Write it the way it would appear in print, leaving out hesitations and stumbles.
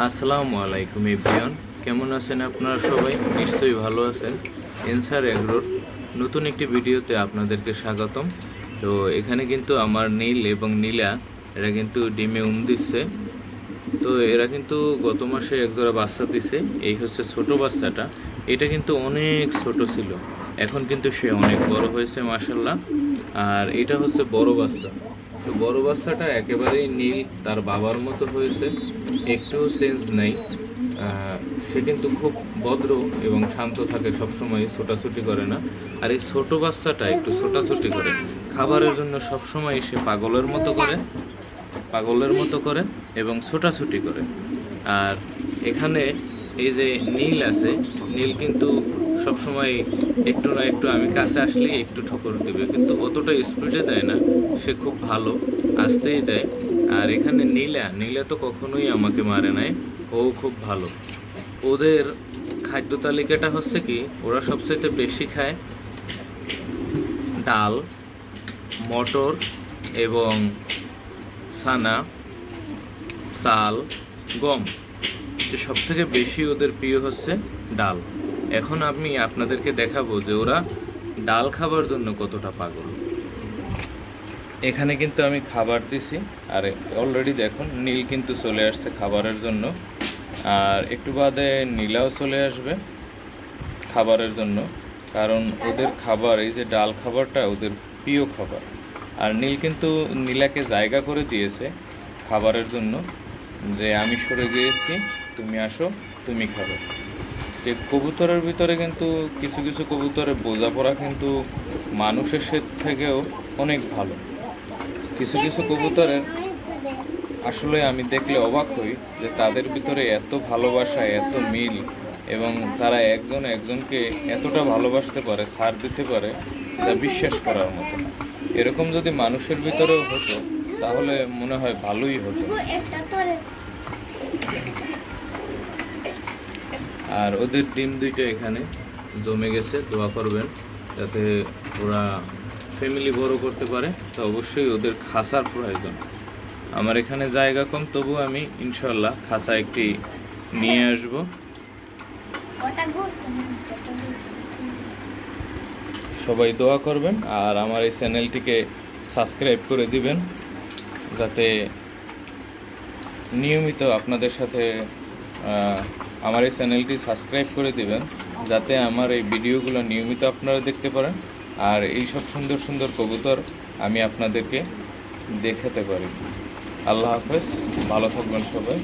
আসসালামু আলাইকুম এভরিওয়ান, কেমন আছেন আপনারা? সবাই নিশ্চয়ই ভালো আছেন। এনসার এগ্রোর নতুন একটি ভিডিওতে আপনাদেরকে স্বাগতম। তো এখানে কিন্তু আমার নীল এবং নীলা এরা কিন্তু ডিমে দিচ্ছে। তো এরা কিন্তু গত মাসে এক জোড়া বাচ্চা দিছে। এই হচ্ছে ছোট বাচ্চাটা, এটা কিন্তু অনেক ছোট ছিল, এখন কিন্তু সে অনেক বড় হয়েছে মাশাআল্লাহ। আর এটা হচ্ছে বড় বাচ্চা। তো বড় বাচ্চাটা একেবারেই নীল, তার বাবার মতো হয়েছে, একটু সেন্স নেই। সে কিন্তু খুব ভদ্র এবং শান্ত থাকে, সবসময় ছোটাছুটি করে না। আর এই ছোট বাচ্চাটা একটু ছোটাছুটি করে, খাবারের জন্য সবসময় সে পাগলের মতো করে এবং ছোটাছুটি করে। আর এখানে এই যে নীল আছে, নীল কিন্তু সবসময় একটু না একটু আমি কাছে আসলেই একটু ঠোকর দেবে, কিন্তু অতটা স্পিডে দেয় না, সে খুব ভালো আসতেই দেয়। আর এখানে নীলা তো কখনোই আমাকে মারে নাই, ও খুব ভালো। ওদের খাদ্য তালিকাটা হচ্ছে কি, ওরা সবচেয়ে বেশি খায় ডাল, মটর এবং ছানা, চাল, গম। সব থেকে বেশি ওদের প্রিয় হচ্ছে ডাল। এখন আমি আপনাদেরকে দেখাবো যে ওরা ডাল খাবার জন্য কতটা পাগল। এখানে কিন্তু আমি খাবার দিছি, আর অলরেডি দেখুন নীল কিন্তু চলে আসছে খাবারের জন্য, আর একটু বাদে নীলাও চলে আসবে খাবারের জন্য। কারণ ওদের খাবার, এই যে ডাল খাবারটা ওদের প্রিয় খাবার। আর নীল কিন্তু নীলাকে জায়গা করে দিয়েছে খাবারের জন্য, যে আমি সরে গিয়েছি, তুমি আসো, তুমি খাবে। যে কবুতরের ভিতরে কিন্তু কিছু কিছু কবুতরের বোঝাপড়া কিন্তু মানুষের থেকেও অনেক ভালো। কিছু কিছু কবুতরের আসলে আমি দেখলে অবাক হই যে তাদের ভিতরে এত ভালোবাসা, এত মিল, এবং তারা একজন একজনকে এতটা ভালোবাসতে পারে, ছাড় দিতে পারে, যা বিশ্বাস করার মতো। এরকম যদি মানুষের ভিতরেও হতো তাহলে মনে হয় ভালোই হতো। আর ওদের ডিম দুইটা এখানে জমে গেছে, দোয়া করবেন যাতে ওরা ফ্যামিলি বড় করতে পারে। তো অবশ্যই ওদের খাঁচার প্রয়োজন। আমার এখানে জায়গা কম, তবু আমি ইনশাল্লাহ খাঁচা একটি নিয়ে আসব। সবাই দোয়া করবেন আর আমার এই চ্যানেলটিকে সাবস্ক্রাইব করে দিবেন, যাতে নিয়মিত আপনাদের সাথে আমার এই চ্যানেলটি সাবস্ক্রাইব করে দিবেন, যাতে আমার এই ভিডিওগুলো নিয়মিত আপনারা দেখতে পারেন, আর এই সব সুন্দর সুন্দর কবুতর আমি আপনাদেরকে দেখাতে পারি। আল্লাহ হাফেজ, ভালো থাকবেন সবাই।